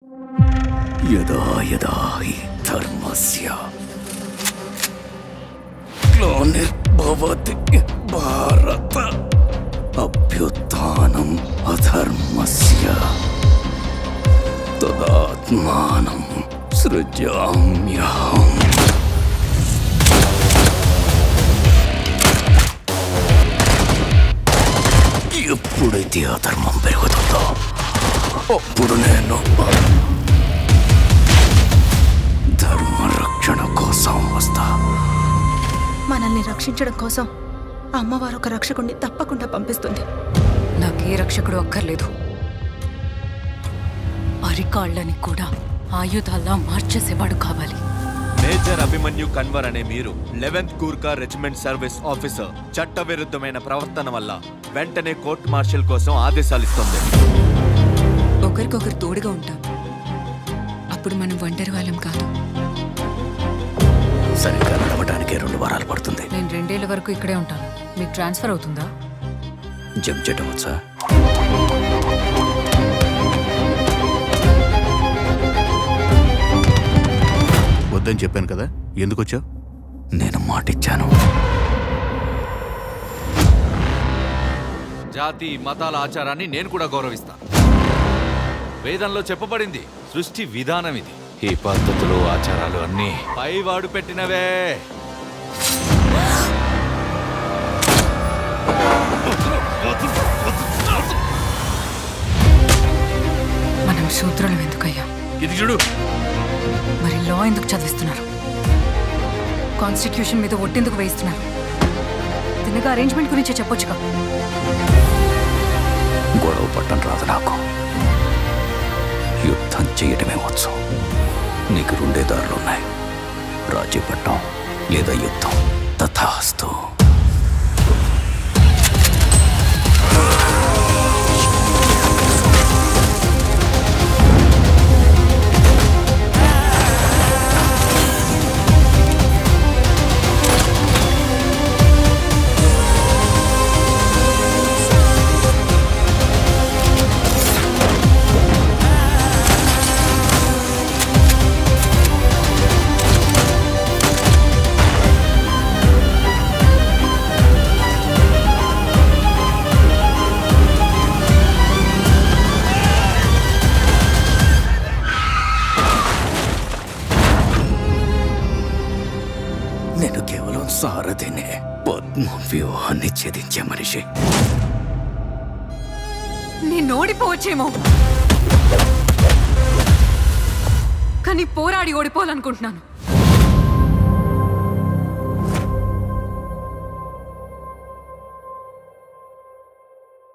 యదా యదా హి ధర్మస్య గ్లానిర్భవతి భారత అభ్యుత్థానం అధర్మస్య తదాత్మానం సృజామ్యహం. ఎప్పుడైతే అధర్మం పెరుగుతుందో అప్పుడు నేను ధర్మ రక్షణ కోసం వస్తా. మనల్ని రక్షించడం కోసం అమ్మవారు ఒక రక్షకుడిని తప్పకుండా పంపిస్తుంది. నాకే రక్షకుడు అక్కర్లేదు, అరికాళ్ళని కూడా ఆయుధాల్లా మార్చేసేవాడు కావాలి. మేజర్ అభిమన్యు కన్వర్ అనే మీరు 11th Gurkha regiment service officer చట్టవిరుద్ధమైన ప్రవర్తన వల్ల వెంటనే కోర్ట్ మార్షల్ కోసం ఆదేశాలిస్తుంది. ఒకరికొకరు తోడుగా ఉంటాం, అప్పుడు మనం ఒంటరి వాళ్ళం కాదు. సరిగ్గా నడవడానికి 2 వారాలు పడుతుంది. నేను 2 ఏళ్ల వరకు ఇక్కడే ఉంటాను. మీకు ట్రాన్స్ఫర్ అవుతుందా? జంప్ చేయటం వచ్చా? వద్దని చెప్పాను కదా, ఎందుకు వచ్చావు? నేను మాటిచ్చాను. జాతి మతాల ఆచారాన్ని నేను కూడా గౌరవిస్తాను. వేదంలో చెప్పబడింది సృష్టి విధానం ఇది. ఈ పద్ధతులు ఆచారాలు అన్నీ పైవాడు పెట్టినవే. మనం శూద్రులం ఎందుకయ్యా? ఇది చూడు, మరి లా ఎందుకు చదివిస్తున్నారు? కాన్స్టిట్యూషన్ మీద ఒట్టెందుకు వేయిస్తున్నారు? తిన్నగా అరేంజ్మెంట్ గురించే చెప్పొచ్చుగా. గొడవ పట్టం రాదు నాకు, యుద్ధం చేయటమే వచ్చు. నీకు 2 దారులున్నాయి, రాజీ పట్టం లేదా యుద్ధం. తథాస్తు. నేను కేవలం సారథినే, పద్మ వ్యూహాన్ని ఛేదించే మనిషి. నేను ఓడిపోవచ్చేమో, కానీ పోరాడి ఓడిపోవాలనుకుంటున్నాను.